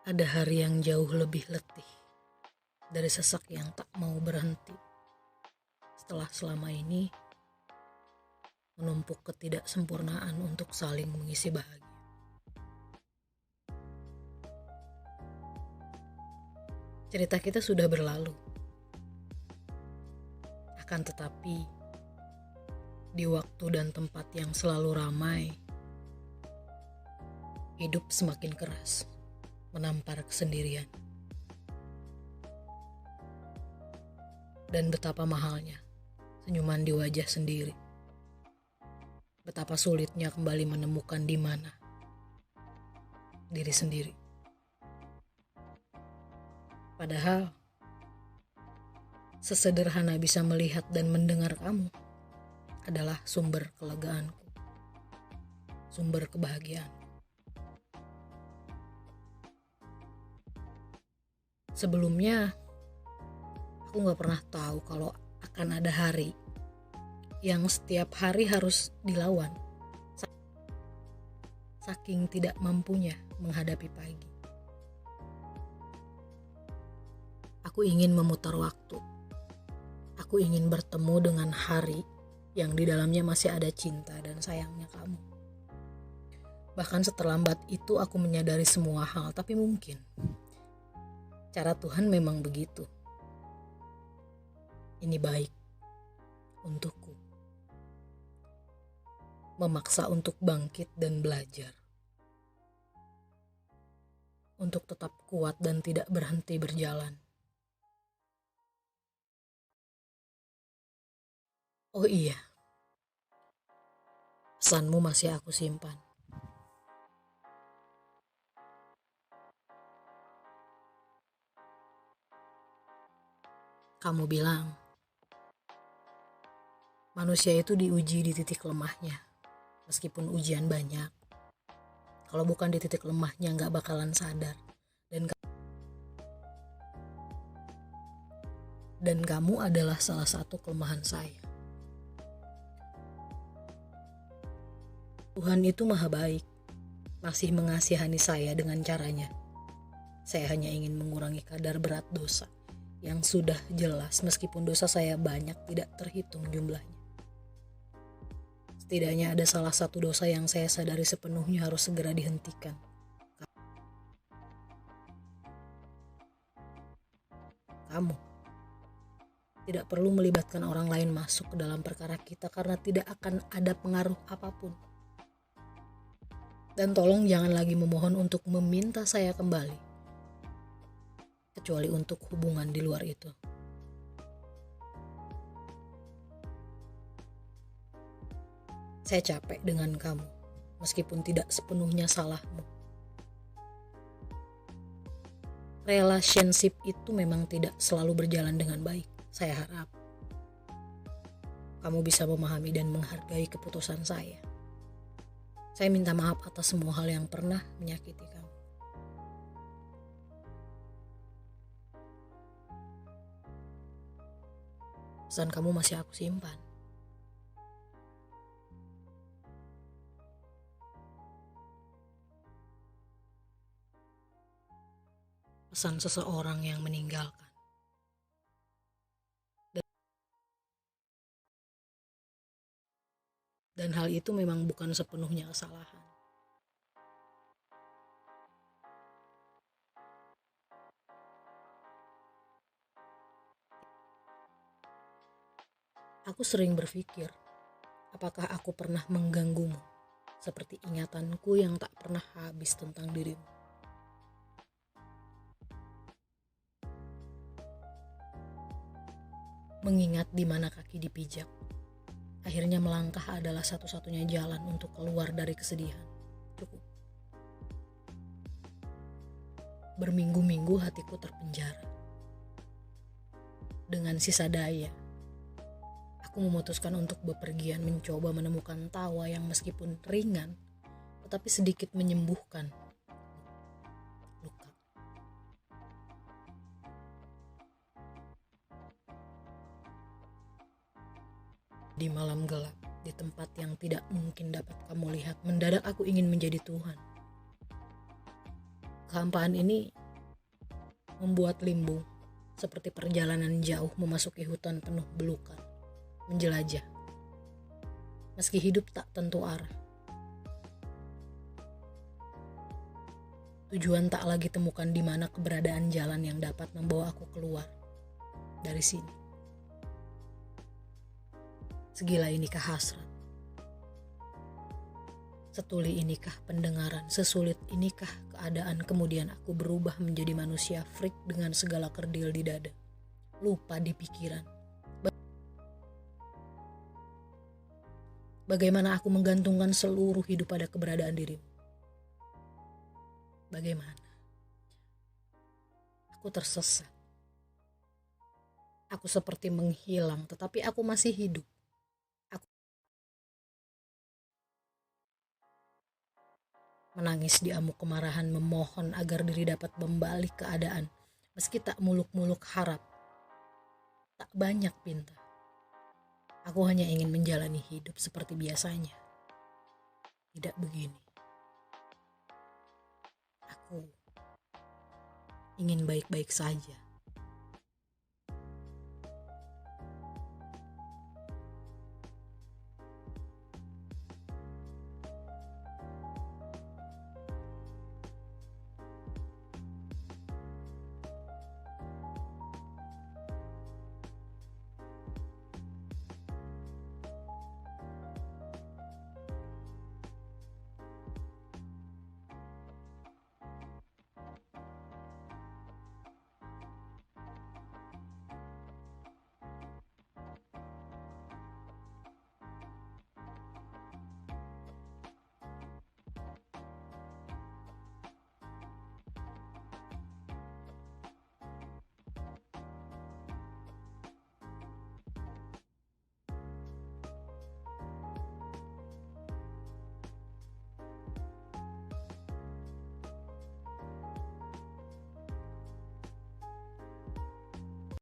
Ada hari yang jauh lebih letih dari sesak yang tak mau berhenti. Setelah selama ini menumpuk ketidaksempurnaan untuk saling mengisi bahagia. Cerita kita sudah berlalu. Akan tetapi, di waktu dan tempat yang selalu ramai, hidup semakin keras, menampar kesendirian. Dan betapa mahalnya senyuman di wajah sendiri. Betapa sulitnya kembali menemukan di mana diri sendiri. Padahal, sesederhana bisa melihat dan mendengar kamu adalah sumber kelegaanku, sumber kebahagiaan. Sebelumnya, aku gak pernah tahu kalau akan ada hari yang setiap hari harus dilawan. Saking tidak mampunya menghadapi pagi. Aku ingin memutar waktu. Aku ingin bertemu dengan hari yang di dalamnya masih ada cinta dan sayangnya kamu. Bahkan seterlambat itu aku menyadari semua hal, tapi mungkin cara Tuhan memang begitu. Ini baik untukku. Memaksa untuk bangkit dan belajar. Untuk tetap kuat dan tidak berhenti berjalan. Oh iya, pesanmu masih aku simpan. Kamu bilang, manusia itu diuji di titik lemahnya. Meskipun ujian banyak, kalau bukan di titik lemahnya gak bakalan sadar. Dan kamu adalah salah satu kelemahan saya. Tuhan itu maha baik, masih mengasihani saya dengan caranya. Saya hanya ingin mengurangi kadar berat dosa yang sudah jelas meskipun dosa saya banyak tidak terhitung jumlahnya. Setidaknya ada salah satu dosa yang saya sadari sepenuhnya harus segera dihentikan. Kamu tidak perlu melibatkan orang lain masuk ke dalam perkara kita karena tidak akan ada pengaruh apapun. Dan tolong jangan lagi memohon untuk meminta saya kembali, kecuali untuk hubungan di luar itu. Saya capek dengan kamu, meskipun tidak sepenuhnya salahmu. Relationship itu memang tidak selalu berjalan dengan baik. Saya harap kamu bisa memahami dan menghargai keputusan saya. Saya minta maaf atas semua hal yang pernah menyakiti kamu. Pesan kamu masih aku simpan. Pesan seseorang yang meninggalkan. Dan hal itu memang bukan sepenuhnya kesalahan. Aku sering berpikir, apakah aku pernah mengganggumu seperti ingatanku yang tak pernah habis tentang dirimu. Mengingat di mana kaki dipijak, akhirnya melangkah adalah satu-satunya jalan untuk keluar dari kesedihan. Cukup. Berminggu-minggu hatiku terpenjara. Dengan sisa daya, aku memutuskan untuk bepergian mencoba menemukan tawa yang meskipun ringan, tetapi sedikit menyembuhkan luka. Di malam gelap, di tempat yang tidak mungkin dapat kamu lihat, mendadak aku ingin menjadi Tuhan. Kehampaan ini membuat limbung, seperti perjalanan jauh memasuki hutan penuh belukar, menjelajah. Meski hidup tak tentu arah, tujuan tak lagi temukan di mana keberadaan jalan yang dapat membawa aku keluar dari sini. Segila inikah hasrat? Setuli inikah pendengaran? Sesulit inikah keadaan? Kemudian aku berubah menjadi manusia freak dengan segala kerdil di dada, lupa di pikiran. Bagaimana aku menggantungkan seluruh hidup pada keberadaan dirimu? Bagaimana? Aku tersesat. Aku seperti menghilang, tetapi aku masih hidup. Aku menangis di amuk kemarahan, memohon agar diri dapat membalik keadaan. Meski tak muluk-muluk harap, tak banyak pinta. Aku hanya ingin menjalani hidup seperti biasanya. Tidak begini. Aku ingin baik-baik saja.